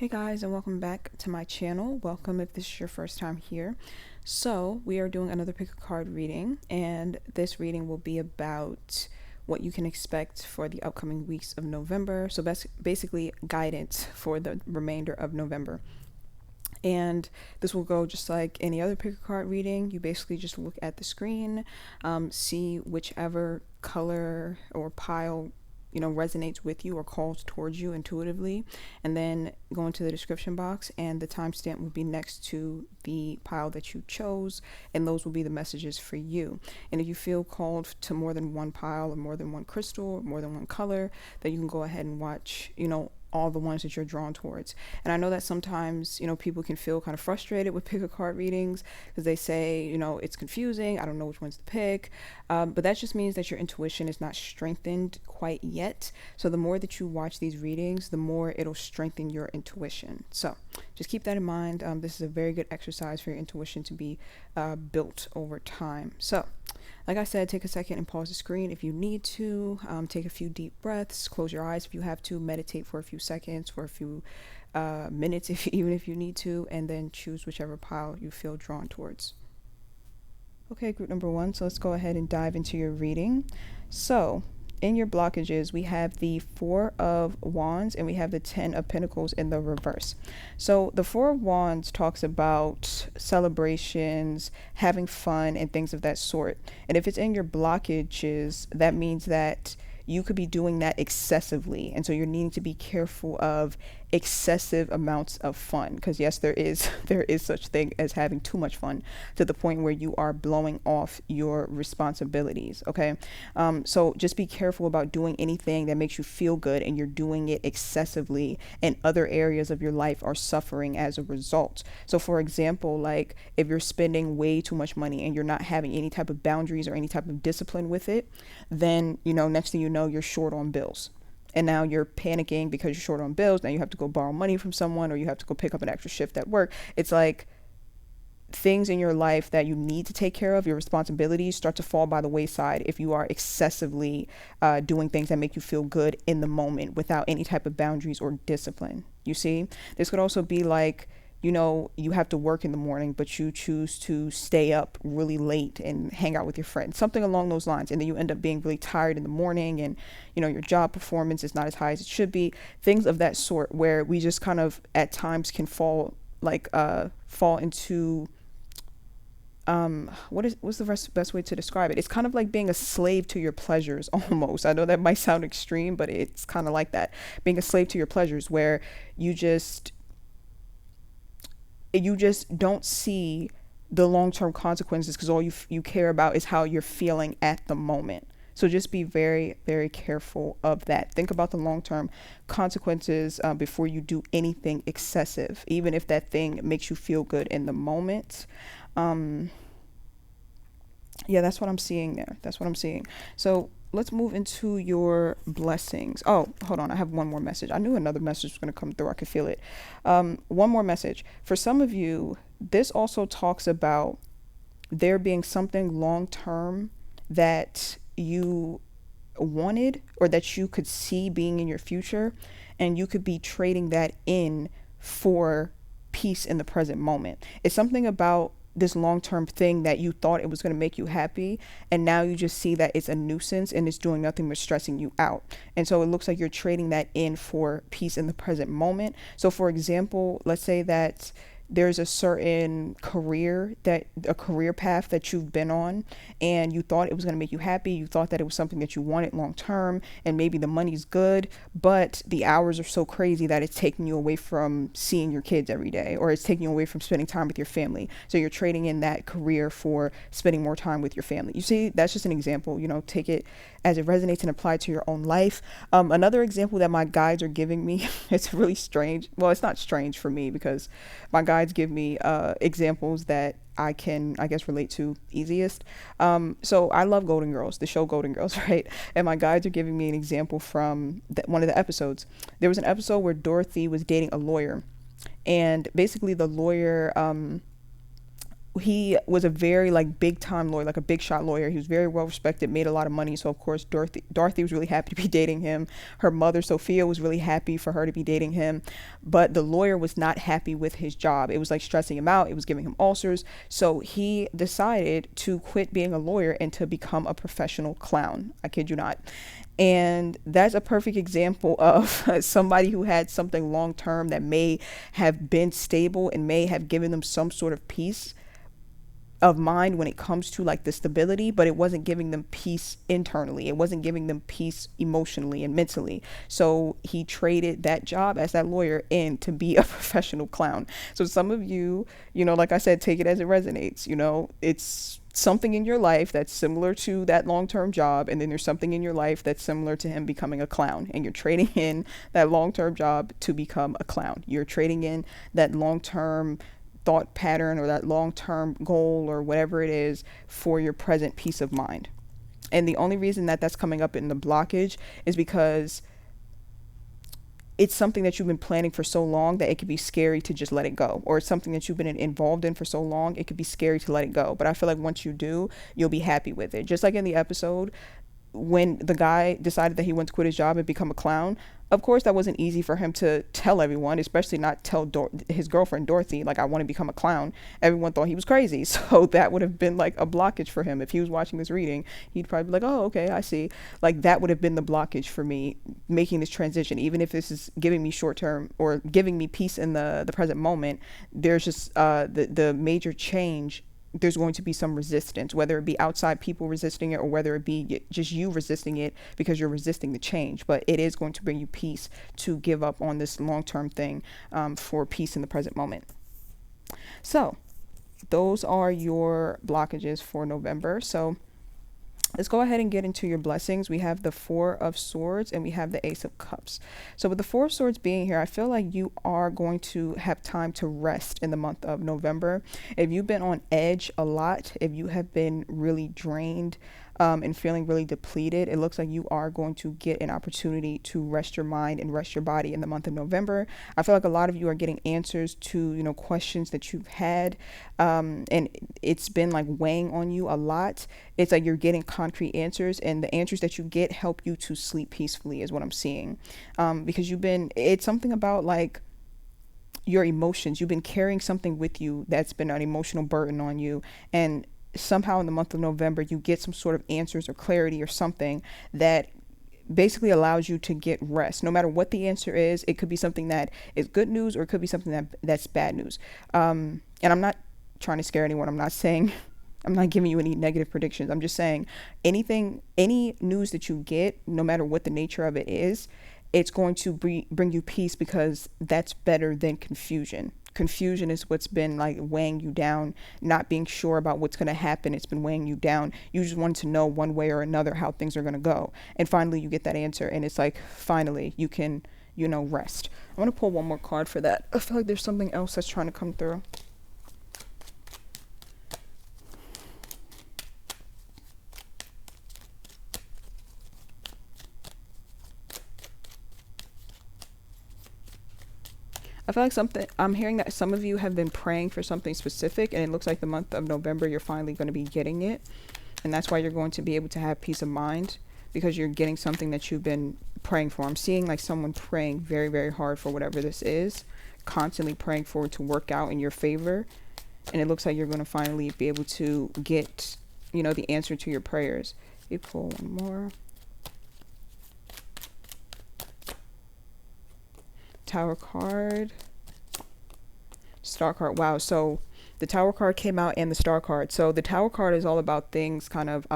Hey guys, and welcome back to my channel. Welcome if this is your first time here. So we are doing another pick a card reading, and this reading will be about what you can expect for the upcoming weeks of November. So basically guidance for the remainder of November. And this will go just like any other pick a card reading. You basically just look at the screen, see whichever color or pile resonates with you or calls towards you intuitively, and then go into the description box, and the timestamp will be next to the pile that you chose, and those will be the messages for you. And if you feel called to more than one pile or more than one crystal or more than one color, then you can go ahead and watch all the ones that you're drawn towards. And I know that sometimes, people can feel kind of frustrated with pick a card readings because they say, it's confusing. I don't know which ones to pick. But that just means that your intuition is not strengthened quite yet. So the more that you watch these readings, the more it'll strengthen your intuition. So just keep that in mind. This is a very good exercise for your intuition to be built over time. So like I said, take a second and pause the screen if you need to. Take a few deep breaths. Close your eyes if you have to. Meditate for a few seconds, for a few minutes, even if you need to, and then choose whichever pile you feel drawn towards. Okay, group number one. So let's go ahead and dive into your reading. So in your blockages, we have the Four of Wands and we have the Ten of Pentacles in the reverse. So the Four of Wands talks about celebrations, having fun, and things of that sort. And if it's in your blockages, that means that you could be doing that excessively. And so you're needing to be careful of excessive amounts of fun, because yes, there is such thing as having too much fun to the point where you are blowing off your responsibilities. Okay. So just be careful about doing anything that makes you feel good and you're doing it excessively, and other areas of your life are suffering as a result. So for example, like if you're spending way too much money and you're not having any type of boundaries or any type of discipline with it, then next thing you know, you're short on bills. And now you're panicking because you're short on bills. Now you have to go borrow money from someone, or you have to go pick up an extra shift at work. It's like things in your life that you need to take care of, your responsibilities, start to fall by the wayside if you are excessively doing things that make you feel good in the moment without any type of boundaries or discipline. You see, this could also be like, you have to work in the morning, but you choose to stay up really late and hang out with your friends, something along those lines. And then you end up being really tired in the morning, and, your job performance is not as high as it should be, things of that sort, where we just kind of at times can fall into, what's the best way to describe it? It's kind of like being a slave to your pleasures almost. I know that might sound extreme, but it's kind of like that, being a slave to your pleasures, where you just don't see the long-term consequences, because all you care about is how you're feeling at the moment. So just be very, very careful of that. Think about the long-term consequences before you do anything excessive, even if that thing makes you feel good in the moment. Yeah, that's what I'm seeing there. That's what I'm seeing. So let's move into your blessings. Oh, hold on. I have one more message. I knew another message was going to come through. I could feel it. One more message. For some of you, this also talks about there being something long-term that you wanted or that you could see being in your future, and you could be trading that in for peace in the present moment. It's something about this long-term thing that you thought it was going to make you happy, and now you just see that it's a nuisance and it's doing nothing but stressing you out. And so it looks like you're trading that in for peace in the present moment. So for example, let's say that there's a certain a career path that you've been on, and you thought it was going to make you happy. You thought that it was something that you wanted long term, and maybe the money's good, but the hours are so crazy that it's taking you away from seeing your kids every day, or it's taking you away from spending time with your family. So you're trading in that career for spending more time with your family. You see, that's just an example. Take it as it resonates and apply to your own life. Another example that my guides are giving me, it's really strange. Well, it's not strange for me, because my guides give me examples that I can, I guess, relate to easiest. So I love Golden Girls, the show Golden Girls, right? And my guides are giving me an example from one of the episodes. There was an episode where Dorothy was dating a lawyer, and basically the lawyer he was a very like big time lawyer, like a big shot lawyer. He was very well respected, made a lot of money. So of course Dorothy was really happy to be dating him. Her mother Sophia was really happy for her to be dating him. But the lawyer was not happy with his job. It was like stressing him out. It was giving him ulcers. So he decided to quit being a lawyer and to become a professional clown. I kid you not. And that's a perfect example of somebody who had something long term that may have been stable and may have given them some sort of peace of mind when it comes to like the stability, but it wasn't giving them peace internally. It wasn't giving them peace emotionally and mentally. So he traded that job as that lawyer in to be a professional clown. So some of you, like I said, take it as it resonates. It's something in your life that's similar to that long-term job, and then there's something in your life that's similar to him becoming a clown, and you're trading in that long-term job to become a clown. You're trading in that long-term thought pattern or that long-term goal or whatever it is for your present peace of mind. And the only reason that that's coming up in the blockage is because it's something that you've been planning for so long that it could be scary to just let it go. Or it's something that you've been involved in for so long, it could be scary to let it go. But I feel like once you do, you'll be happy with it. Just like in the episode, when the guy decided that he wanted to quit his job and become a clown, of course that wasn't easy for him to tell everyone, especially not tell his girlfriend Dorothy, like, I want to become a clown. Everyone thought he was crazy. So that would have been like a blockage for him. If he was watching this reading, he'd probably be like, oh, okay, I see. Like, that would have been the blockage for me making this transition. Even if this is giving me short term or giving me peace in the present moment, there's just the major change. There's going to be some resistance, whether it be outside people resisting it or whether it be just you resisting it because you're resisting the change. But it is going to bring you peace to give up on this long-term thing for peace in the present moment. So those are your blockages for November. So let's go ahead and get into your blessings. We have the Four of Swords and we have the Ace of Cups. So with the Four of Swords being here, I feel like you are going to have time to rest in the month of November. If you've been on edge a lot, if you have been really drained and feeling really depleted, it looks like you are going to get an opportunity to rest your mind and rest your body in the month of November. I feel like a lot of you are getting answers to, questions that you've had, and it's been like weighing on you a lot. It's like you're getting concrete answers, and the answers that you get help you to sleep peacefully is what I'm seeing. Because it's something about like your emotions. You've been carrying something with you that's been an emotional burden on you, and somehow in the month of November, you get some sort of answers or clarity or something that basically allows you to get rest. No matter what the answer is, it could be something that is good news or it could be something that's bad news. And I'm not trying to scare anyone. I'm not giving you any negative predictions. I'm just saying any news that you get, no matter what the nature of it is, it's going to bring you peace, because that's better than confusion. Confusion is what's been like weighing you down, not being sure about what's going to happen. It's been weighing you down. You just want to know one way or another how things are going to go. And finally you get that answer, and it's like, finally you can, rest. I'm going to pull one more card for that. I feel like there's something else that's trying to come through. I feel like I'm hearing that some of you have been praying for something specific, and it looks like the month of November, you're finally going to be getting it. And that's why you're going to be able to have peace of mind, because you're getting something that you've been praying for. I'm seeing like someone praying very, very hard for whatever this is, constantly praying for it to work out in your favor. And it looks like you're going to finally be able to get, the answer to your prayers. You pull one more. Tower card, Star card. Wow. So the Tower card came out and the Star card. So the Tower card is all about things kind of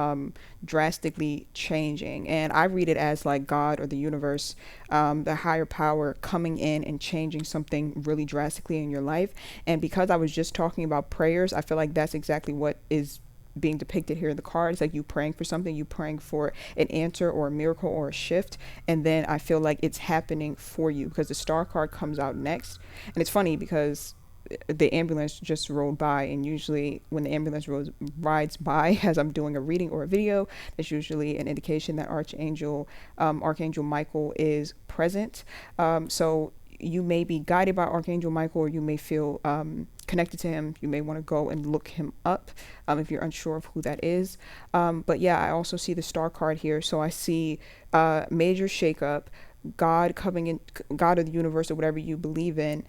drastically changing, and I read it as like God or the universe, the higher power coming in and changing something really drastically in your life. And because I was just talking about prayers, I feel like that's exactly what is being depicted here in the card. It's like you praying for something, you praying for an answer or a miracle or a shift, and then I feel like it's happening for you, because the Star card comes out next. And it's funny because the ambulance just rolled by, and usually when the ambulance rides by as I'm doing a reading or a video, that's usually an indication that Archangel Michael is present. So you may be guided by Archangel Michael, or you may feel connected to him, you may want to go and look him up if you're unsure of who that is. But yeah, I also see the star card here. So I see major shakeup, God coming in, God of the universe or whatever you believe in,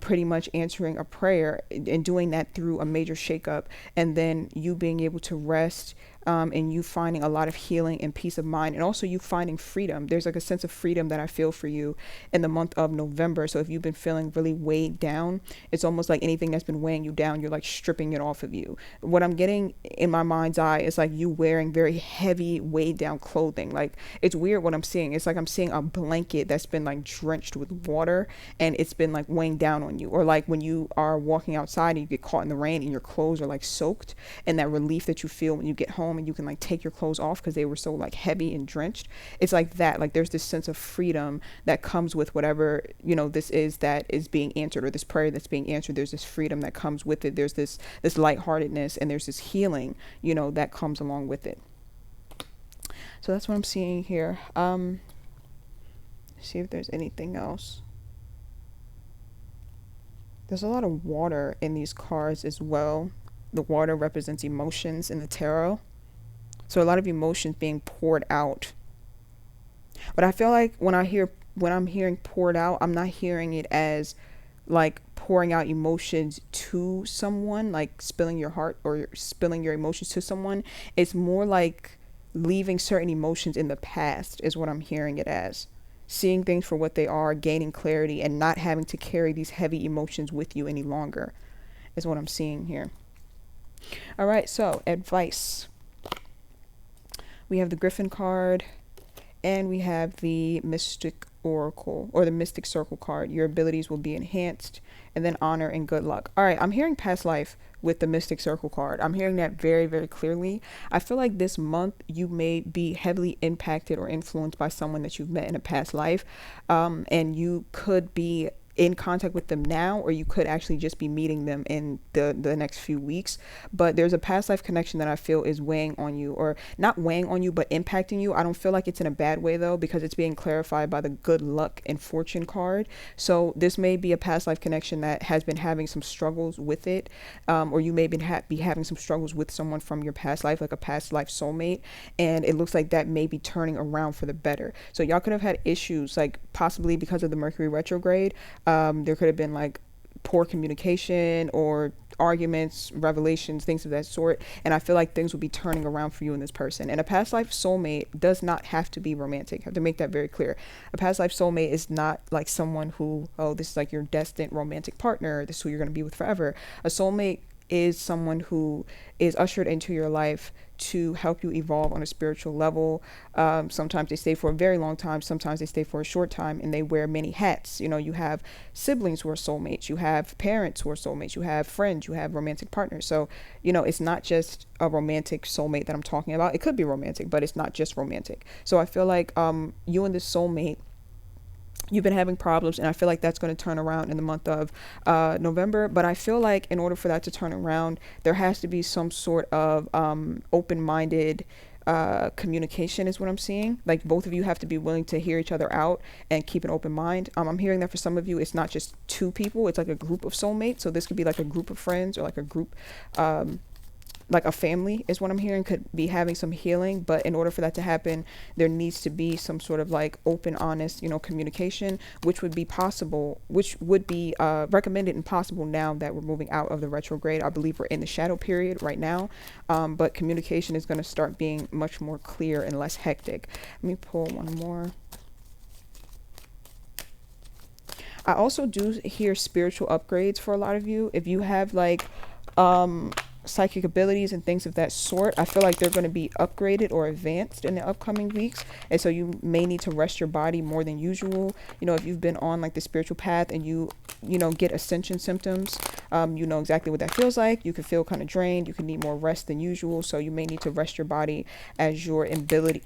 pretty much answering a prayer and doing that through a major shakeup, and then you being able to rest, and you finding a lot of healing and peace of mind, and also you finding freedom. There's like a sense of freedom that I feel for you in the month of November. So if you've been feeling really weighed down, it's almost like anything that's been weighing you down, you're like stripping it off of you. What I'm getting in my mind's eye is like you wearing very heavy, weighed down clothing. Like, it's weird what I'm seeing. It's like I'm seeing a blanket that's been like drenched with water, and it's been like weighing down on you. Or like when you are walking outside and you get caught in the rain and your clothes are like soaked, and that relief that you feel when you get home and you can like take your clothes off because they were so like heavy and drenched. It's like that. Like there's this sense of freedom that comes with whatever, you know, this is that is being answered, or this prayer that's being answered. There's this freedom that comes with it. There's this lightheartedness, and there's this healing, you know, that comes along with it. So that's what I'm seeing here. See if there's anything else. There's a lot of water in these cards as well. The water represents emotions in the tarot. So a lot of emotions being poured out. But I feel like when I'm hearing poured out, I'm not hearing it as like pouring out emotions to someone, like spilling your heart or spilling your emotions to someone. It's more like leaving certain emotions in the past is what I'm hearing it as. Seeing things for what they are, gaining clarity, and not having to carry these heavy emotions with you any longer is what I'm seeing here. All right, so advice. We have the Griffin card, and we have the Mystic Oracle, or the Mystic Circle card. Your abilities will be enhanced, and then honor and good luck. All right, I'm hearing past life with the Mystic Circle card. I'm hearing that very, very clearly. I feel like this month you may be heavily impacted or influenced by someone that you've met in a past life, and you could be in contact with them now, or you could actually just be meeting them in the next few weeks. But there's a past life connection that I feel is weighing on you, or not weighing on you, but impacting you. I don't feel like it's in a bad way though, because it's being clarified by the good luck and fortune card. So this may be a past life connection that has been having some struggles with it, or you may be having some struggles with someone from your past life, like a past life soulmate, and it looks like that may be turning around for the better. So y'all could have had issues, like possibly because of the Mercury retrograde. There could have been like poor communication or arguments, revelations, things of that sort. And I feel like things will be turning around for you and this person. And a past life soulmate does not have to be romantic. I have to make that very clear. A past life soulmate is not like someone who, oh, this is like your destined romantic partner. This is who you're going to be with forever. A soulmate is someone who is ushered into your life to help you evolve on a spiritual level. Sometimes they stay for a very long time. Sometimes they stay for a short time, and they wear many hats. You know, you have siblings who are soulmates. You have parents who are soulmates. You have friends. You have romantic partners. So, you know, it's not just a romantic soulmate that I'm talking about. It could be romantic, but it's not just romantic. So I feel like you and this soulmate, you've been having problems, and I feel like that's going to turn around in the month of November. But I feel like in order for that to turn around, there has to be some sort of open-minded communication is what I'm seeing. Like both of you have to be willing to hear each other out and keep an open mind. I'm hearing that for some of you, it's not just two people, it's like a group of soulmates. So this could be like a group of friends, or like a group, like a family is what I'm hearing, could be having some healing. But in order for that to happen, there needs to be some sort of like open, honest, you know, communication, which would be possible, which would be recommended and possible now that we're moving out of the retrograde. I believe we're in the shadow period right now, but communication is going to start being much more clear and less hectic. Let me pull one more. I also do hear spiritual upgrades for a lot of you. If you have like psychic abilities and things of that sort, I feel like they're going to be upgraded or advanced in the upcoming weeks. And so you may need to rest your body more than usual. You know, if you've been on like the spiritual path and you know, get ascension symptoms, you know exactly what that feels like. You can feel kind of drained. You can need more rest than usual. So you may need to rest your body as your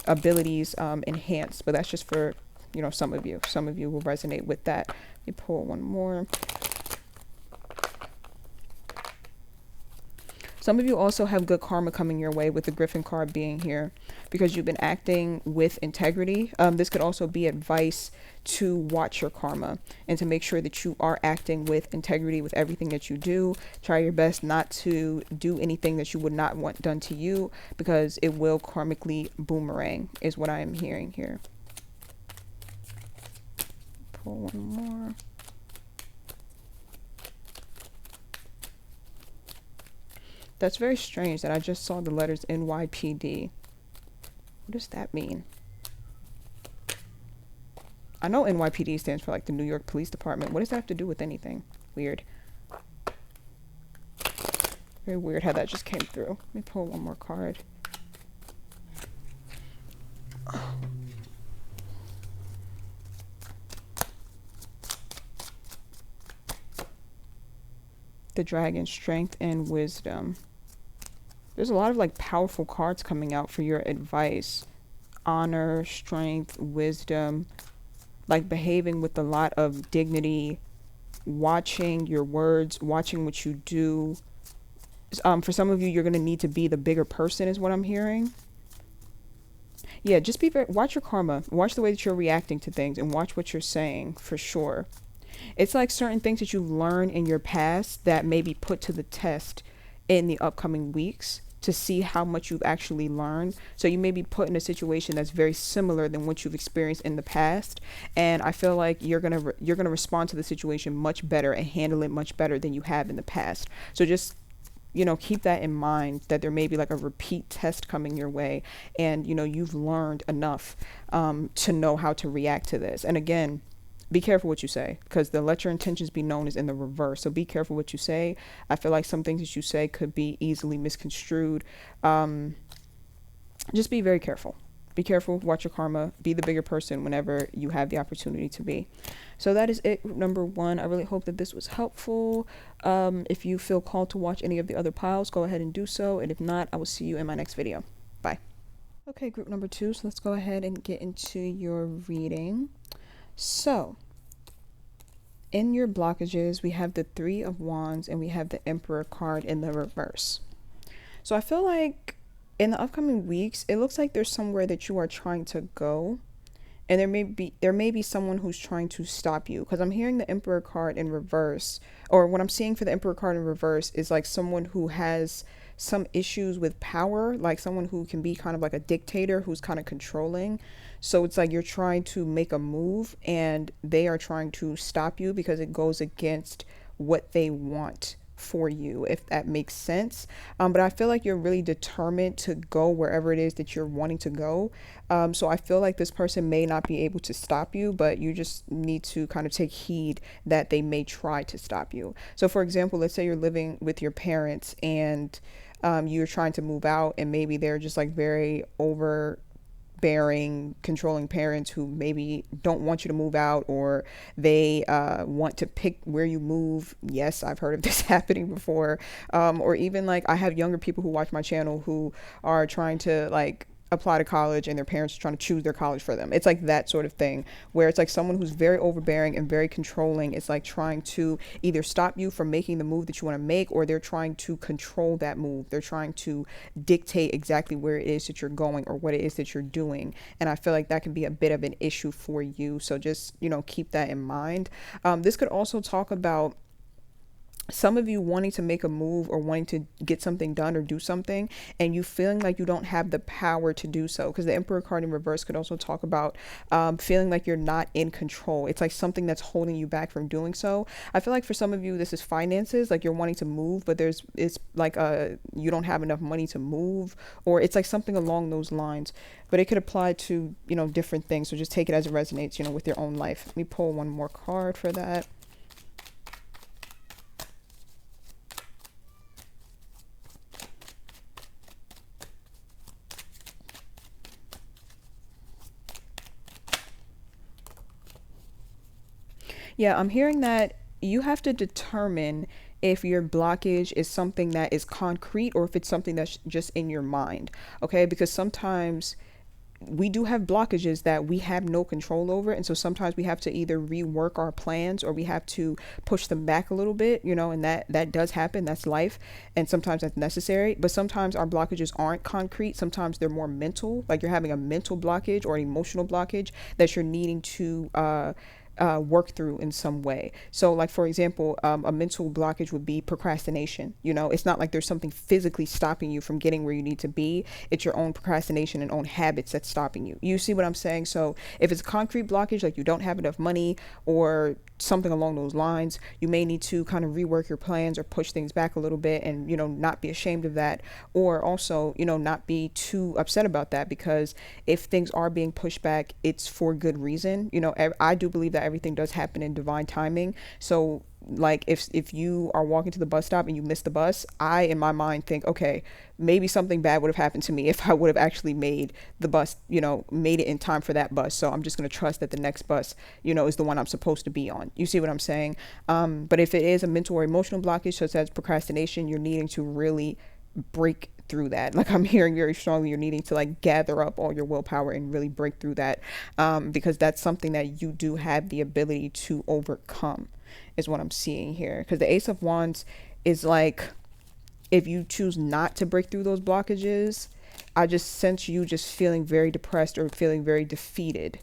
abilities enhance. But that's just for, you know, some of you. Some of you will resonate with that. Let me pull one more. Some of you also have good karma coming your way with the Griffin card being here because you've been acting with integrity. This could also be advice to watch your karma and to make sure that you are acting with integrity with everything that you do. Try your best not to do anything that you would not want done to you because it will karmically boomerang is what I am hearing here. Pull one more. That's very strange that I just saw the letters NYPD. What does that mean? I know NYPD stands for like the New York Police Department. What does that have to do with anything? Weird. Very weird how that just came through. Let me pull one more card. The Dragon, Strength and Wisdom. There's a lot of like powerful cards coming out for your advice. Honor, strength, wisdom, like behaving with a lot of dignity, watching your words, watching what you do. For some of you, you're going to need to be the bigger person is what I'm hearing. Yeah, just be very, watch your karma, watch the way that you're reacting to things and watch what you're saying for sure. It's like certain things that you've learned in your past that may be put to the test in the upcoming weeks to see how much you've actually learned. So you may be put in a situation that's very similar than what you've experienced in the past. And I feel like you're going to respond to the situation much better and handle it much better than you have in the past. So just, you know, keep that in mind that there may be like a repeat test coming your way. And, you know, you've learned enough to know how to react to this. And again, be careful what you say because the let your intentions be known is in the reverse. So be careful what you say. I feel like some things that you say could be easily misconstrued. Just be very careful. Be careful, watch your karma, be the bigger person whenever you have the opportunity to be. So that is it, number 1. I really hope that this was helpful. If you feel called to watch any of the other piles, go ahead and do so. And if not, I will see you in my next video. Bye. Okay, group number 2. So let's go ahead and get into your reading. So, in your blockages, we have the 3 of Wands and we have the Emperor card in the reverse. So I feel like in the upcoming weeks, it looks like there's somewhere that you are trying to go. And there may be someone who's trying to stop you because I'm hearing the Emperor card in reverse, or what I'm seeing for the Emperor card in reverse is like someone who has some issues with power, like someone who can be kind of like a dictator who's kind of controlling. So it's like you're trying to make a move and they are trying to stop you because it goes against what they want for you, if that makes sense. But I feel like you're really determined to go wherever it is that you're wanting to go. So I feel like this person may not be able to stop you, but you just need to kind of take heed that they may try to stop you. So for example, let's say you're living with your parents and you're trying to move out and maybe they're just like very overbearing, controlling parents who maybe don't want you to move out, or they want to pick where you move. Yes, I've heard of this happening before. Or even like I have younger people who watch my channel who are trying to like apply to college and their parents are trying to choose their college for them. It's like that sort of thing where it's like someone who's very overbearing and very controlling is like trying to either stop you from making the move that you want to make, or they're trying to control that move. They're trying to dictate exactly where it is that you're going or what it is that you're doing. And I feel like that can be a bit of an issue for you. So just, you know, keep that in mind. This could also talk about some of you wanting to make a move or wanting to get something done or do something and you feeling like you don't have the power to do so, because the Emperor card in reverse could also talk about feeling like you're not in control. It's like something that's holding you back from doing so. I feel like for some of you this is finances, like you're wanting to move but it's like you don't have enough money to move, or it's like something along those lines. But it could apply to, you know, different things, so just take it as it resonates, you know, with your own life. Let me pull one more card for that. Yeah, I'm hearing that you have to determine if your blockage is something that is concrete or if it's something that's just in your mind. Okay, because sometimes we do have blockages that we have no control over, and so sometimes we have to either rework our plans or we have to push them back a little bit, and that does happen. That's life, and sometimes that's necessary. But sometimes our blockages aren't concrete. Sometimes they're more mental, like you're having a mental blockage or an emotional blockage that you're needing to work through in some way. So like, for example, a mental blockage would be procrastination. It's not like there's something physically stopping you from getting where you need to be. It's your own procrastination and own habits that's stopping you. You see what I'm saying? So if it's a concrete blockage, like you don't have enough money or something along those lines, you may need to kind of rework your plans or push things back a little bit, and not be ashamed of that, or also not be too upset about that, because if things are being pushed back, it's for good reason. I do believe that everything does happen in divine timing. So like if you are walking to the bus stop and you miss the bus, I in my mind think, okay, maybe something bad would have happened to me if I would have actually made the bus, made it in time for that bus. So I'm just going to trust that the next bus, is the one I'm supposed to be on. You see what I'm saying? But if it is a mental or emotional blockage, such as procrastination, you're needing to really break through that. Like, I'm hearing very strongly, you're needing to like gather up all your willpower and really break through that, because that's something that you do have the ability to overcome, is what I'm seeing here. Because the Ace of Wands is like, if you choose not to break through those blockages, I just sense you just feeling very depressed or feeling very defeated,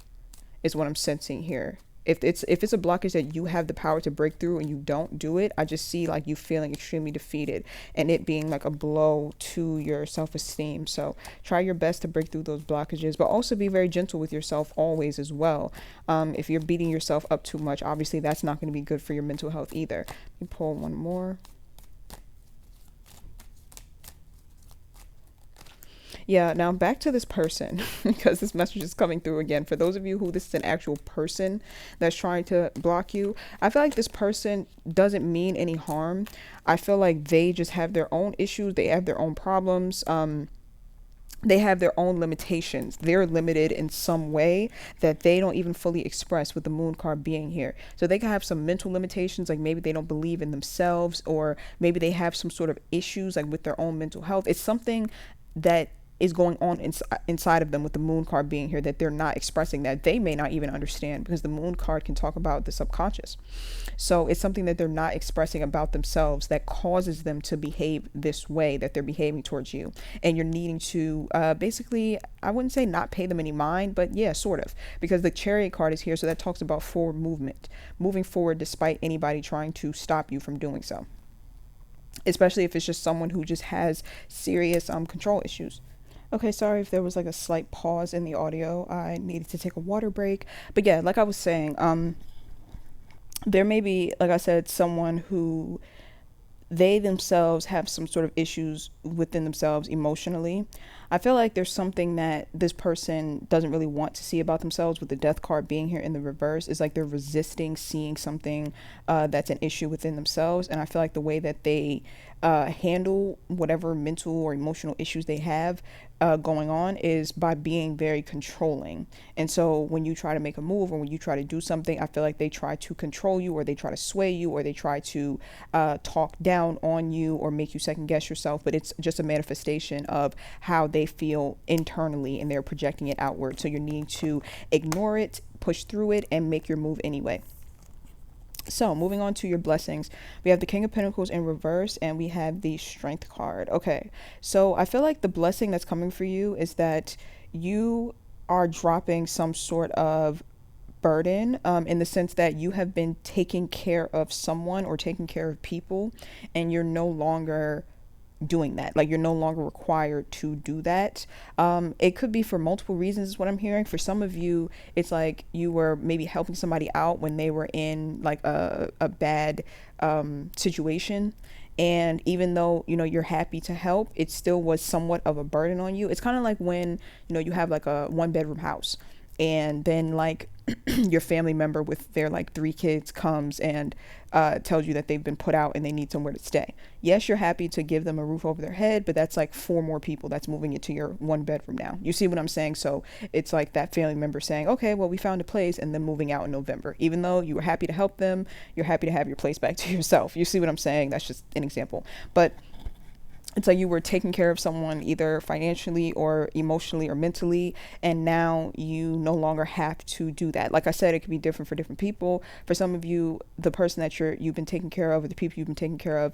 is what I'm sensing here. If it's a blockage that you have the power to break through and you don't do it, I just see like you feeling extremely defeated and it being like a blow to your self-esteem. So try your best to break through those blockages, but also be very gentle with yourself always as well. If you're beating yourself up too much, obviously that's not going to be good for your mental health either. Let me pull one more. Yeah, now back to this person, because this message is coming through again. For those of you who this is an actual person that's trying to block you, I feel like this person doesn't mean any harm. I feel like they just have their own issues. They have their own problems. They have their own limitations. They're limited in some way that they don't even fully express with the moon card being here. So they can have some mental limitations, like maybe they don't believe in themselves, or maybe they have some sort of issues like with their own mental health. It's something that is going on inside of them with the moon card being here that they're not expressing, that they may not even understand, because the moon card can talk about the subconscious. So it's something that they're not expressing about themselves that causes them to behave this way that they're behaving towards you. And you're needing to basically, I wouldn't say not pay them any mind, but yeah, sort of, because the Chariot card is here. So that talks about forward movement, moving forward despite anybody trying to stop you from doing so, especially if it's just someone who just has serious control issues. Okay, sorry if there was like a slight pause in the audio. I needed to take a water break. But yeah, like I was saying, there may be, like I said, someone who they themselves have some sort of issues within themselves emotionally. I feel like there's something that this person doesn't really want to see about themselves, with the Death card being here in the reverse. Is like they're resisting seeing something that's an issue within themselves. And I feel like the way that they handle whatever mental or emotional issues they have going on is by being very controlling. And so when you try to make a move or when you try to do something, I feel like they try to control you, or they try to sway you, or they try to talk down on you or make you second guess yourself. But it's just a manifestation of how they feel internally, and they're projecting it outward. So you're needing to ignore it, push through it, and make your move anyway. So moving on to your blessings, we have the King of Pentacles in reverse, and we have the Strength card. Okay, so I feel like the blessing that's coming for you is that you are dropping some sort of burden, in the sense that you have been taking care of someone or taking care of people, and you're no longer doing that. Like, you're no longer required to do that. It could be for multiple reasons, is what I'm hearing. For some of you, it's like you were maybe helping somebody out when they were in like a bad situation, and even though you're happy to help, it still was somewhat of a burden on you. It's kind of like when you have like a 1-bedroom house, and then like your family member with their like 3 kids comes and tells you that they've been put out and they need somewhere to stay. Yes, you're happy to give them a roof over their head, but that's like 4 more people that's moving into your 1-bedroom now. You see what I'm saying? So it's like that family member saying, okay, well, we found a place, and then moving out in November. Even though you were happy to help them, you're happy to have your place back to yourself. You see what I'm saying? That's just an example. But It's like you were taking care of someone either financially or emotionally or mentally, and now you no longer have to do that. Like I said, it can be different for different people. For some of you, the person that you've been taking care of, or the people you've been taking care of,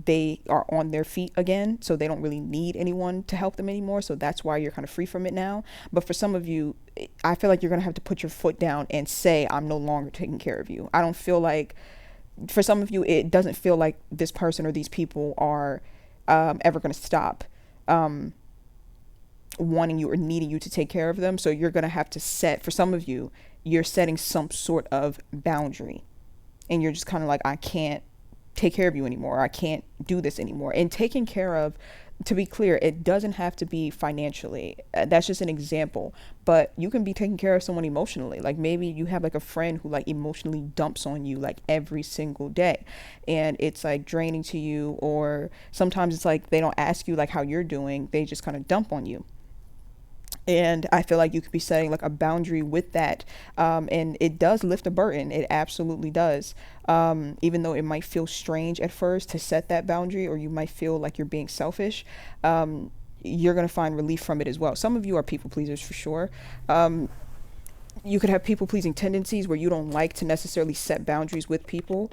they are on their feet again, so they don't really need anyone to help them anymore. So that's why you're kind of free from it now. But for some of you, I feel like you're gonna have to put your foot down and say, I'm no longer taking care of you. I don't feel like, for some of you, it doesn't feel like this person or these people are ever going to stop wanting you or needing you to take care of them. So you're going to have to set, for some of you, you're setting some sort of boundary, and you're just kind of like, I can't take care of you anymore. I can't do this anymore. And taking care of, to be clear, it doesn't have to be financially. That's just an example. But you can be taking care of someone emotionally. Like maybe you have like a friend who like emotionally dumps on you like every single day, and it's like draining to you. Or sometimes it's like they don't ask you like how you're doing. They just kind of dump on you. And I feel like you could be setting like a boundary with that. And it does lift a burden. It absolutely does. Even though it might feel strange at first to set that boundary, or you might feel like you're being selfish, you're going to find relief from it as well. Some of you are people pleasers for sure. You could have people pleasing tendencies where you don't like to necessarily set boundaries with people,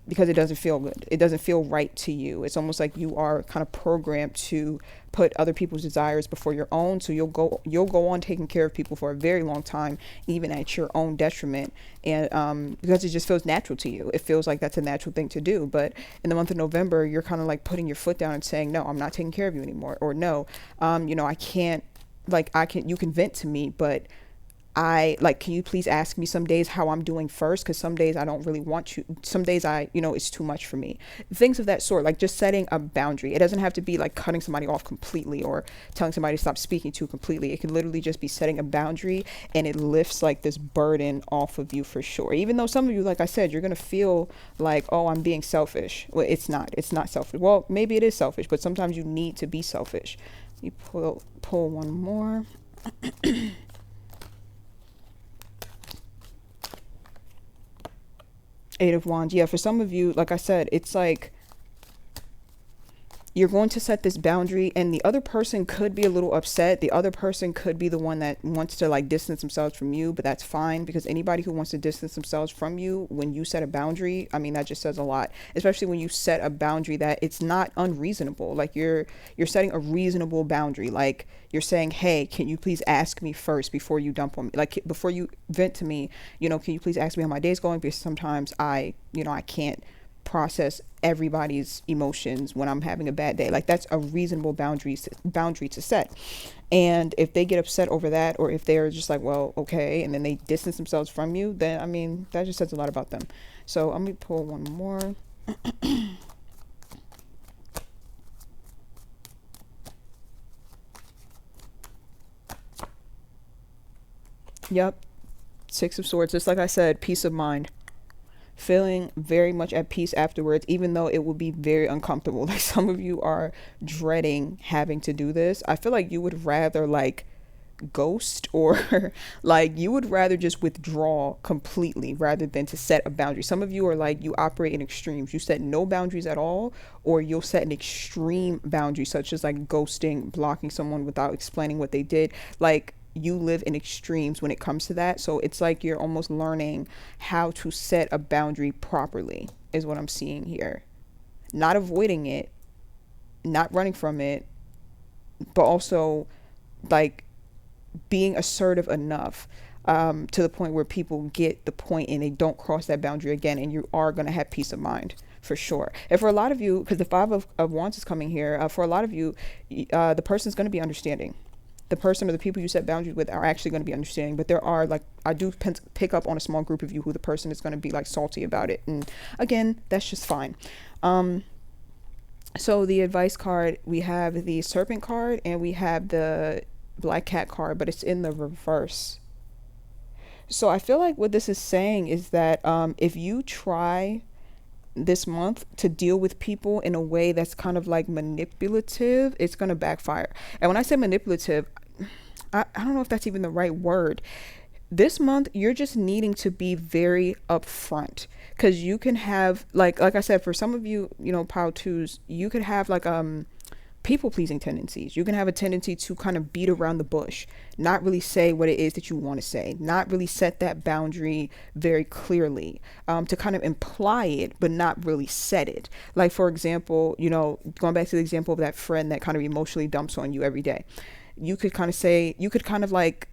because it doesn't feel good. It doesn't feel right to you. It's almost like you are kind of programmed to put other people's desires before your own. So you'll go on taking care of people for a very long time, even at your own detriment. And because it just feels natural to you. It feels like that's a natural thing to do. But in the month of November, you're kind of like putting your foot down and saying, no, I'm not taking care of you anymore. Or no, I can't, you can vent to me, but can you please ask me some days how I'm doing first? Because some days I don't really want you. Some days it's too much for me. Things of that sort, like just setting a boundary. It doesn't have to be like cutting somebody off completely or telling somebody to stop speaking to completely. It could literally just be setting a boundary, and it lifts like this burden off of you for sure. Even though some of you, like I said, you're going to feel like, oh, I'm being selfish. Well, it's not selfish. Well, maybe it is selfish, but sometimes you need to be selfish. You pull one more. Eight of Wands. Yeah, for some of you, like I said, it's like you're going to set this boundary, and the other person could be a little upset. The other person could be the one that wants to like distance themselves from you, but that's fine, because anybody who wants to distance themselves from you, when you set a boundary, I mean, that just says a lot, especially when you set a boundary that it's not unreasonable. Like you're setting a reasonable boundary. Like you're saying, hey, can you please ask me first before you dump on me? Like before you vent to me, can you please ask me how my day's going? Because sometimes I can't process everybody's emotions when I'm having a bad day. Like that's a reasonable boundary to set. And if they get upset over that, or if they're just like, well, okay, and then they distance themselves from you, then I mean, that just says a lot about them. So I'm gonna pull one more. Yep, Six of Swords. Just like I said, peace of mind. Feeling very much at peace afterwards, even though it will be very uncomfortable. Like some of you are dreading having to do this. I feel like you would rather like ghost, or like you would rather just withdraw completely rather than to set a boundary. Some of you are like, you operate in extremes. You set no boundaries at all, or you'll set an extreme boundary, such as like ghosting, blocking someone without explaining what they did. Like you live in extremes when it comes to that. So it's like you're almost learning how to set a boundary properly, is what I'm seeing here. Not avoiding it, not running from it, but also like being assertive enough to the point where people get the point and they don't cross that boundary again, and you are going to have peace of mind for sure. And for a lot of you, because the Five of Wands is coming here, for a lot of you, the person's going to be understanding. The person or the people you set boundaries with are actually going to be understanding. But there are like, I do pick up on a small group of you who the person is going to be like salty about it. And again, that's just fine. So the advice card, we have the Serpent card and we have the Black Cat card, but it's in the reverse. So I feel like what this is saying is that if you try this month to deal with people in a way that's kind of like manipulative, it's going to backfire. And when I say manipulative, I don't know if that's even the right word. this month you're just needing to be very upfront, because you can have like I said, for some of you, pile twos, you could have like people pleasing tendencies. You can have a tendency to kind of beat around the bush, not really say what it is that you want to say, not really set that boundary very clearly, to kind of imply it, but not really set it. Like, for example, going back to the example of that friend that kind of emotionally dumps on you every day. You could kind of say, like,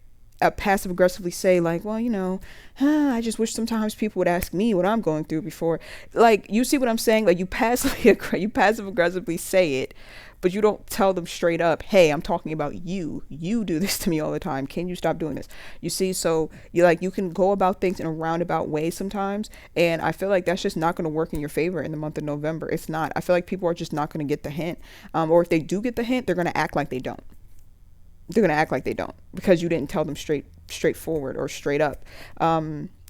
passive aggressively say, like, well, I just wish sometimes people would ask me what I'm going through before. Like, you see what I'm saying? Like, you passive aggressively say it, but you don't tell them straight up, hey, I'm talking about you. You do this to me all the time. Can you stop doing this? You see, so you can go about things in a roundabout way sometimes. And I feel like that's just not going to work in your favor in the month of November. It's not. I feel like people are just not going to get the hint. Or if they do get the hint, they're going to act like they don't. Because you didn't tell them straightforward or straight up.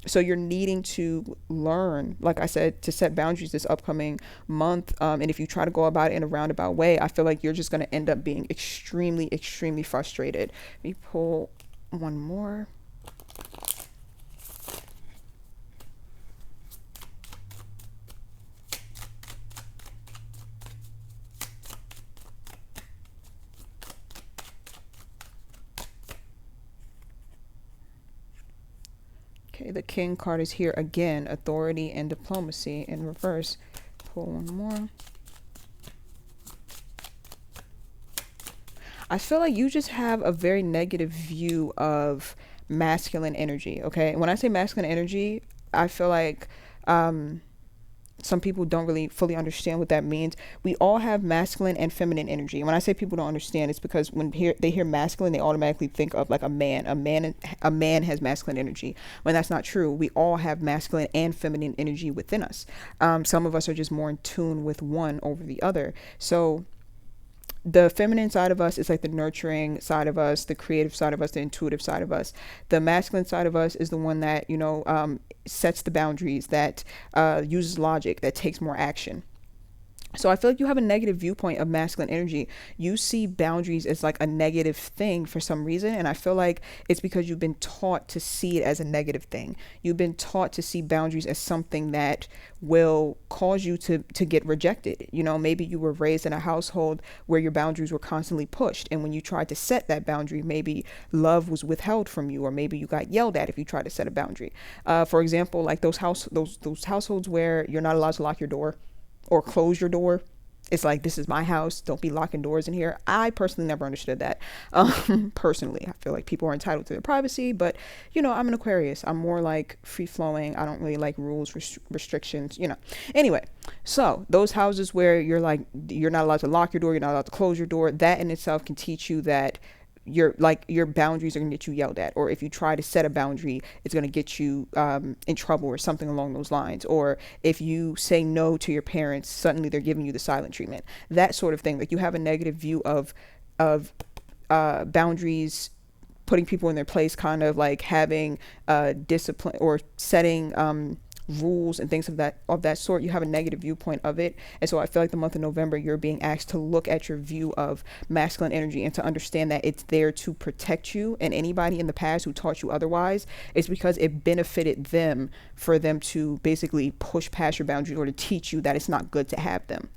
So you're needing to learn, like I said, to set boundaries this upcoming month. And if you try to go about it in a roundabout way, I feel like you're just going to end up being extremely, extremely frustrated. Let me pull one more. Okay, the King card is here again, authority and diplomacy in reverse. Pull one more. I feel like you just have a very negative view of masculine energy, okay? And when I say masculine energy, I feel like some people don't really fully understand what that means. We all have masculine and feminine energy. And when I say people don't understand, it's because when they hear masculine, they automatically think of like a man. A man has masculine energy, when that's not true. We all have masculine and feminine energy within us. Some of us are just more in tune with one over the other. So the feminine side of us is like the nurturing side of us, the creative side of us, the intuitive side of us. The masculine side of us is the one that, sets the boundaries, that uses logic, that takes more action. So I feel like you have a negative viewpoint of masculine energy. You see boundaries as like a negative thing for some reason. And I feel like it's because you've been taught to see it as a negative thing. You've been taught to see boundaries as something that will cause you to get rejected. Maybe you were raised in a household where your boundaries were constantly pushed. And when you tried to set that boundary, maybe love was withheld from you, or maybe you got yelled at if you tried to set a boundary. For example, like those households where you're not allowed to lock your door or close your door. It's like, this is my house, don't be locking doors in here. I personally never understood that. Personally, I feel like people are entitled to their privacy, but I'm an Aquarius. I'm more like free flowing. I don't really like rules, restrictions, Anyway, so those houses where you're not allowed to lock your door, you're not allowed to close your door, that in itself can teach you that your boundaries are going to get you yelled at, or if you try to set a boundary, it's going to get you in trouble or something along those lines. Or if you say no to your parents, suddenly they're giving you the silent treatment, that sort of thing. Like, you have a negative view of boundaries, putting people in their place, kind of like having discipline or setting rules and things of that sort. You have a negative viewpoint of it. And so I feel like the month of November, you're being asked to look at your view of masculine energy and to understand that it's there to protect you. And anybody in the past who taught you otherwise, it's because it benefited them, for them to basically push past your boundaries, or to teach you that it's not good to have them.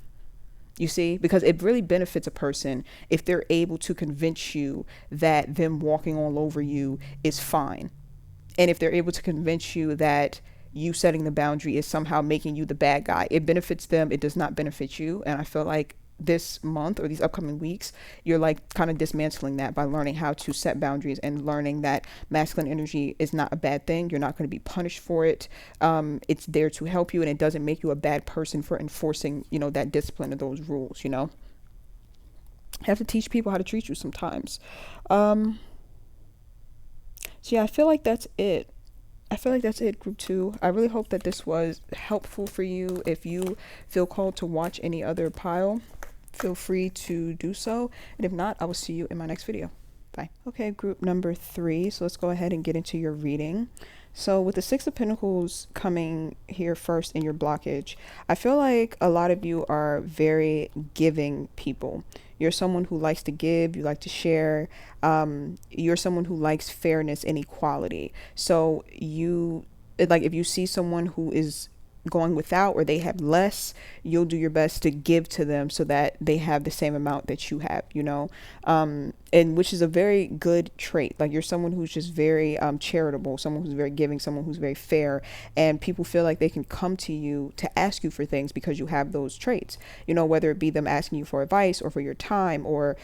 You see, because it really benefits a person if they're able to convince you that them walking all over you is fine. And if they're able to convince you that you setting the boundary is somehow making you the bad guy, it benefits them. It does not benefit you. And I feel like this month, or these upcoming weeks, you're like kind of dismantling that by learning how to set boundaries and learning that masculine energy is not a bad thing. You're not going to be punished for it. It's there to help you, and it doesn't make you a bad person for enforcing, that discipline of those rules. You have to teach people how to treat you sometimes. So yeah, I feel like that's it. Group 2. I really hope that this was helpful for you. If you feel called to watch any other pile, feel free to do so. And if not, I will see you in my next video. Bye. Okay, group number 3. So let's go ahead and get into your reading. So, with the Six of Pentacles coming here first in your blockage, I feel like a lot of you are very giving people. You're someone who likes to give, you like to share. You're someone who likes fairness and equality. So, like, if you see someone who is going without or they have less, you'll do your best to give to them so that they have the same amount that you have, and which is a very good trait. Like, you're someone who's just very charitable, someone who's very giving, someone who's very fair, and people feel like they can come to you to ask you for things because you have those traits, whether it be them asking you for advice or for your time or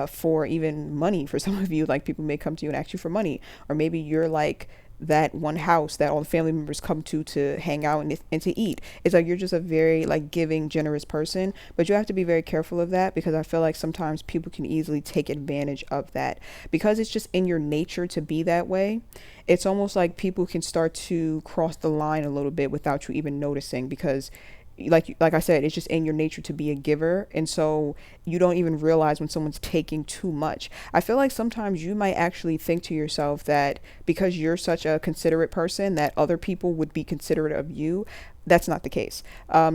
for even money. For some of you, like, people may come to you and ask you for money, or maybe you're like that one house that all the family members come to hang out and to eat. It's like you're just a very like giving, generous person, but you have to be very careful of that, because I feel like sometimes people can easily take advantage of that because it's just in your nature to be that way. It's almost like people can start to cross the line a little bit without you even noticing, because like I said, it's just in your nature to be a giver, and so you don't even realize when someone's taking too much. I feel like sometimes you might actually think to yourself that because you're such a considerate person that other people would be considerate of you. That's not the case.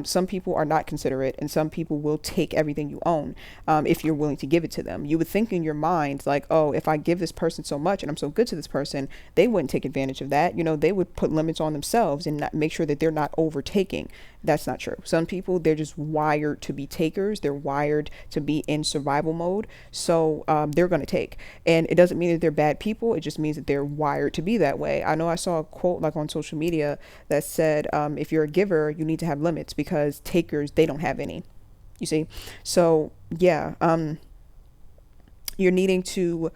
Some people are not considerate, and some people will take everything you own if you're willing to give it to them. You would think in your mind, like, oh, if I give this person so much and I'm so good to this person, they wouldn't take advantage of that. They would put limits on themselves and not make sure that they're not overtaking. That's not true. Some people, they're just wired to be takers. They're wired to be in survival mode. So they're going to take. And it doesn't mean that they're bad people. It just means that they're wired to be that way. I know I saw a quote like on social media that said, if you're a giver, you need to have limits, because takers, they don't have any. You see? So yeah, you're needing to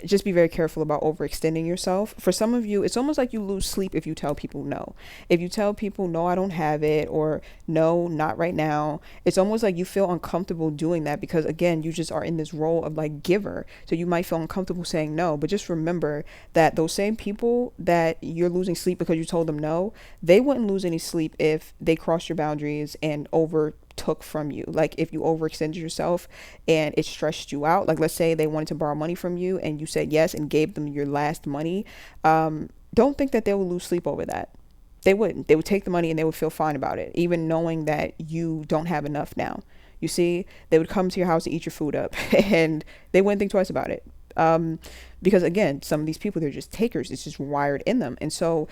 just be very careful about overextending yourself. For some of you, it's almost like you lose sleep if you tell people no. If you tell people, no, I don't have it, or no, not right now, it's almost like you feel uncomfortable doing that because, again, you just are in this role of like giver. So you might feel uncomfortable saying no, but just remember that those same people that you're losing sleep because you told them no, they wouldn't lose any sleep if they crossed your boundaries and took from you. Like, if you overextended yourself and it stressed you out, like let's say they wanted to borrow money from you and you said yes and gave them your last money, don't think that they will lose sleep over that. They wouldn't. They would take the money and they would feel fine about it, even knowing that you don't have enough now. You see, they would come to your house to eat your food up and they wouldn't think twice about it. Because again, some of these people, they're just takers. It's just wired in them. And so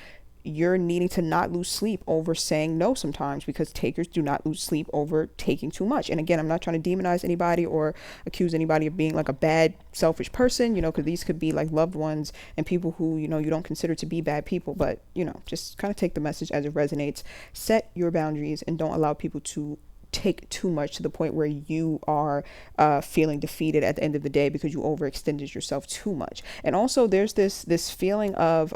you're needing to not lose sleep over saying no sometimes, because takers do not lose sleep over taking too much. And again, I'm not trying to demonize anybody or accuse anybody of being like a bad, selfish person, because these could be like loved ones and people who, you don't consider to be bad people. But, just kind of take the message as it resonates. Set your boundaries and don't allow people to take too much to the point where you are feeling defeated at the end of the day because you overextended yourself too much. And also there's this feeling of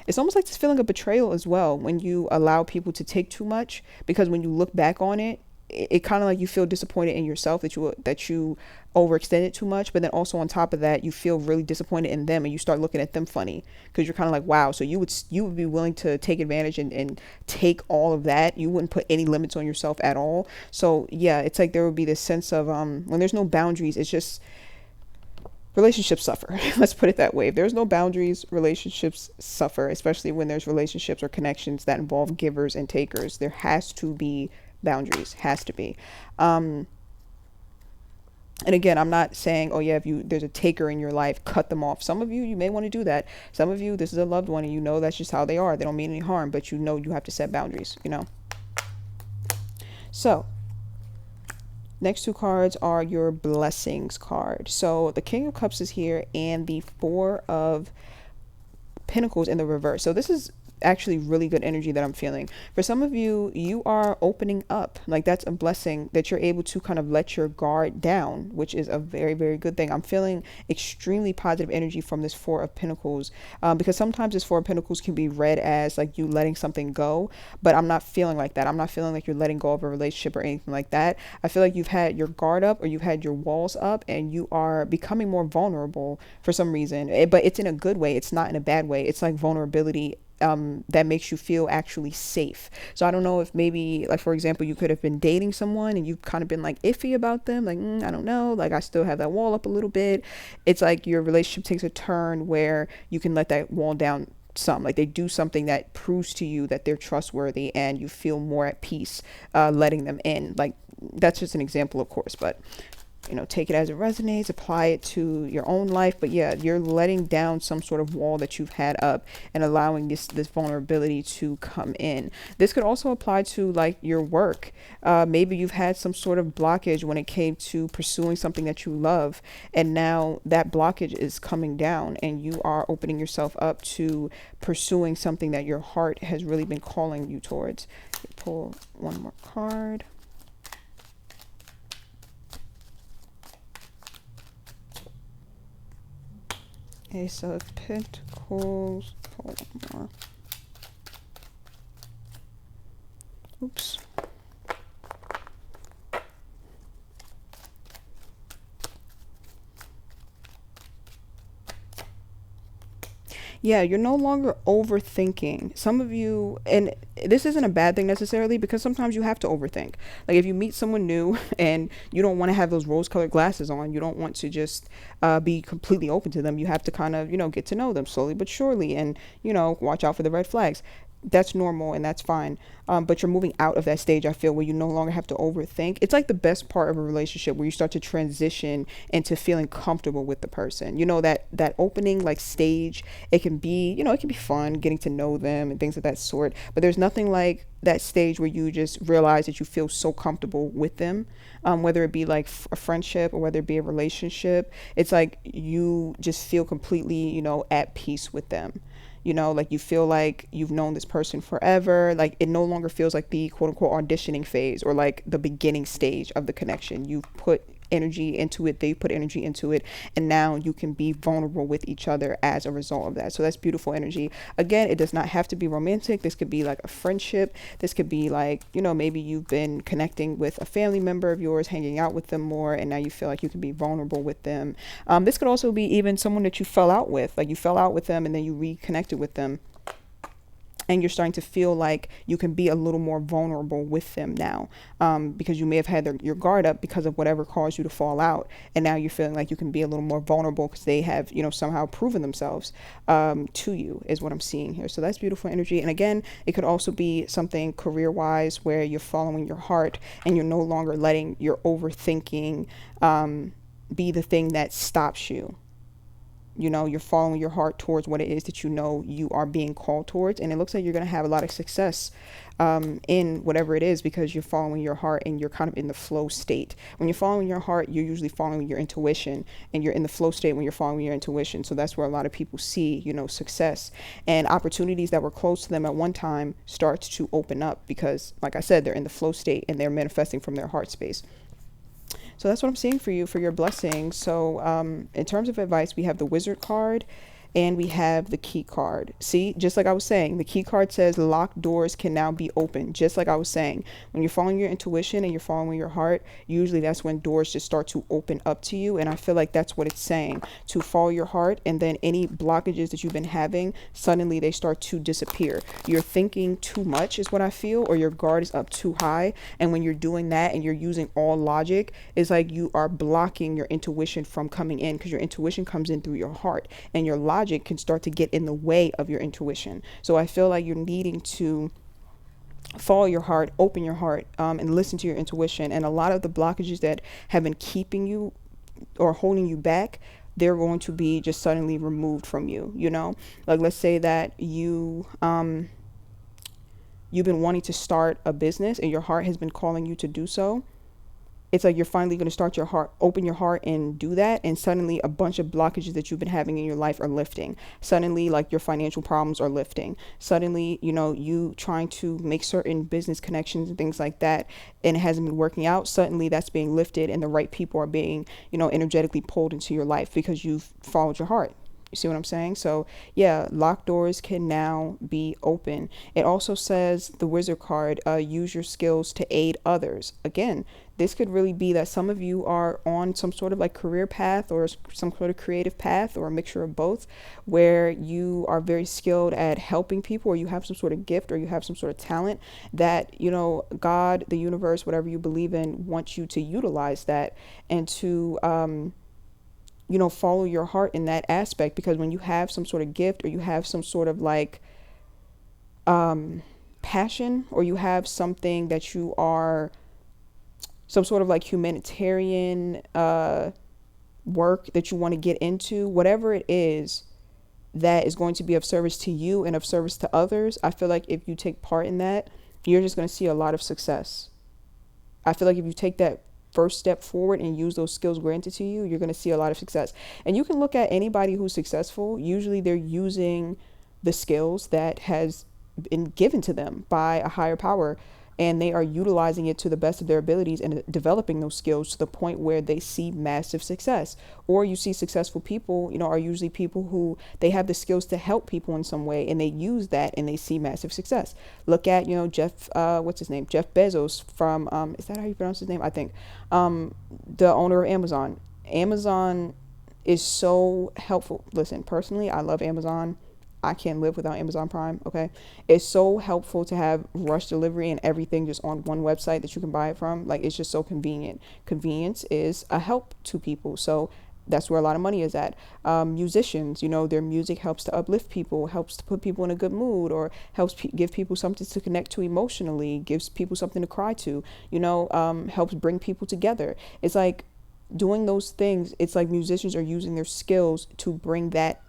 it's almost like this feeling of betrayal as well when you allow people to take too much, because when you look back on it, it kind of like you feel disappointed in yourself that you overextended too much. But then also on top of that, you feel really disappointed in them and you start looking at them funny because you're kind of like, wow, so you would be willing to take advantage and take all of that. You wouldn't put any limits on yourself at all. So yeah, it's like there would be this sense of when there's no boundaries, it's just relationships suffer. Let's put it that way. If there's no boundaries, relationships suffer, especially when there's relationships or connections that involve givers and takers. There has to be boundaries, has to be. And again, I'm not saying, oh yeah, if there's a taker in your life, cut them off. Some of you may want to do that. Some of you, this is a loved one and that's just how they are. They don't mean any harm, but you have to set boundaries, So next two cards are your blessings card. So the King of Cups is here and the Four of Pentacles in the reverse. So this is actually really good energy that I'm feeling. For some of you, you are opening up. Like, that's a blessing that you're able to kind of let your guard down, which is a very, very good thing. I'm feeling extremely positive energy from this Four of Pentacles, because sometimes this Four of Pentacles can be read as like you letting something go, but I'm not feeling like that. I'm not feeling like you're letting go of a relationship or anything like that. I feel like you've had your guard up or you've had your walls up and you are becoming more vulnerable for some reason, but it's in a good way. It's not in a bad way. It's like vulnerability that makes you feel actually safe. So I don't know if maybe, like, for example, you could have been dating someone and you've kind of been like iffy about them, like I don't know, like I still have that wall up a little bit. It's like your relationship takes a turn where you can let that wall down some, like they do something that proves to you that they're trustworthy, and you feel more at peace letting them in. Like, that's just an example, of course, but take it as it resonates, apply it to your own life. But yeah, you're letting down some sort of wall that you've had up and allowing this vulnerability to come in. This could also apply to like your work. Maybe you've had some sort of blockage when it came to pursuing something that you love, and now that blockage is coming down, and you are opening yourself up to pursuing something that your heart has really been calling you towards. Pull one more card. Ace of Pentacles. Pull one more. Oops. Yeah, you're no longer overthinking. Some of you, and this isn't a bad thing necessarily, because sometimes you have to overthink. Like if you meet someone new and you don't want to have those rose-colored glasses on, you don't want to just be completely open to them. You have to kind of, get to know them slowly but surely, and, watch out for the red flags. That's normal and that's fine. But you're moving out of that stage, I feel, where you no longer have to overthink. It's like the best part of a relationship, where you start to transition into feeling comfortable with the person. That opening like stage, it can be, it can be fun getting to know them and things of that sort. But there's nothing like that stage where you just realize that you feel so comfortable with them, whether it be like a friendship or whether it be a relationship. It's like you just feel completely, at peace with them. Like you feel like you've known this person forever. Like it no longer feels like the quote unquote auditioning phase or like the beginning stage of the connection. You've put energy into it, they put energy into it, and now you can be vulnerable with each other as a result of that. So that's beautiful energy. Again, it does not have to be romantic. This could be like a friendship. This could be like, maybe you've been connecting with a family member of yours, hanging out with them more, and now you feel like you can be vulnerable with them. This could also be even someone that you fell out with, like you fell out with them and then you reconnected with them, and you're starting to feel like you can be a little more vulnerable with them now, because you may have had your guard up because of whatever caused you to fall out, and now you're feeling like you can be a little more vulnerable because they have, somehow proven themselves to you, is what I'm seeing here. So that's beautiful energy. And again, it could also be something career-wise where you're following your heart and you're no longer letting your overthinking be the thing that stops you. You're following your heart towards what it is that you are being called towards. And it looks like you're going to have a lot of success in whatever it is, because you're following your heart and you're kind of in the flow state. When you're following your heart, you're usually following your intuition, and you're in the flow state when you're following your intuition. So that's where a lot of people see, success, and opportunities that were closed to them at one time starts to open up because, like I said, they're in the flow state and they're manifesting from their heart space. So that's what I'm seeing for you, for your blessings. So in terms of advice, we have the Wizard card and we have the Key card. See, just like I was saying, the Key card says locked doors can now be opened. Just like I was saying, when you're following your intuition and you're following your heart, usually that's when doors just start to open up to you. And I feel like that's what it's saying, to follow your heart, and then any blockages that you've been having, suddenly they start to disappear. You're thinking too much is what I feel, or your guard is up too high. And when you're doing that and you're using all logic, it's like you are blocking your intuition from coming in, because your intuition comes in through your heart, and your logic can start to get in the way of your intuition. So I feel like you're needing to follow your heart, open your heart, and listen to your intuition. And a lot of the blockages that have been keeping you or holding you back, they're going to be just suddenly removed from you. Like let's say that you've been wanting to start a business and your heart has been calling you to do so. It's like you're finally going to start your heart, open your heart and do that. And suddenly a bunch of blockages that you've been having in your life are lifting. Suddenly, like your financial problems are lifting. Suddenly, you trying to make certain business connections and things like that, and it hasn't been working out. Suddenly that's being lifted and the right people are being, energetically pulled into your life because you've followed your heart. You see what I'm saying? So yeah, locked doors can now be open. It also says, the Wizard card, use your skills to aid others. Again, this could really be that some of you are on some sort of like career path or some sort of creative path, or a mixture of both, where you are very skilled at helping people, or you have some sort of gift, or you have some sort of talent that, God, the universe, whatever you believe in, wants you to utilize that and to, you know, follow your heart in that aspect, because when you have some sort of gift, or you have some sort of like passion, or you have something that you are, some sort of like humanitarian work that you want to get into, whatever it is that is going to be of service to you and of service to others, I feel like if you take part in that, you're just going to see a lot of success. I feel like if you take that first step forward and use those skills granted to you, you're going to see a lot of success. And you can look at anybody who's successful. Usually they're using the skills that has been given to them by a higher power, and they are utilizing it to the best of their abilities and developing those skills to the point where they see massive success. Or you see successful people, you know, are usually people who they have the skills to help people in some way, and they use that and they see massive success. Look at, you know, what's his name? Jeff Bezos from, is that how you pronounce his name? I think, the owner of Amazon. Amazon is so helpful. Listen, personally, I love Amazon. I can't live without Amazon Prime. Okay. It's so helpful to have rush delivery and everything just on one website that you can buy it from. Like, it's just so convenient. Convenience is a help to people. So that's where a lot of money is at. Musicians, you know, their music helps to uplift people, helps to put people in a good mood, or helps give people something to connect to emotionally, gives people something to cry to, you know, helps bring people together. It's like doing those things. It's like musicians are using their skills to bring that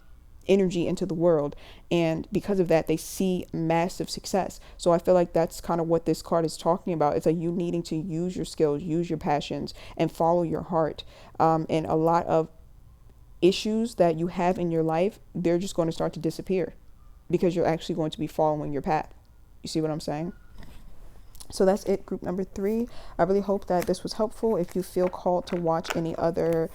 energy into the world, and because of that they see massive success. So I feel like that's kind of what this card is talking about. It's like you needing to use your skills, use your passions, and follow your heart. And a lot of issues that you have in your life, they're just going to start to disappear because you're actually going to be following your path. You see what I'm saying? So that's it, group number 3. I really hope that this was helpful. If you feel called to watch any other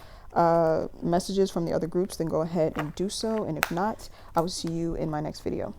messages from the other groups, then go ahead and do so. And if not, I will see you in my next video.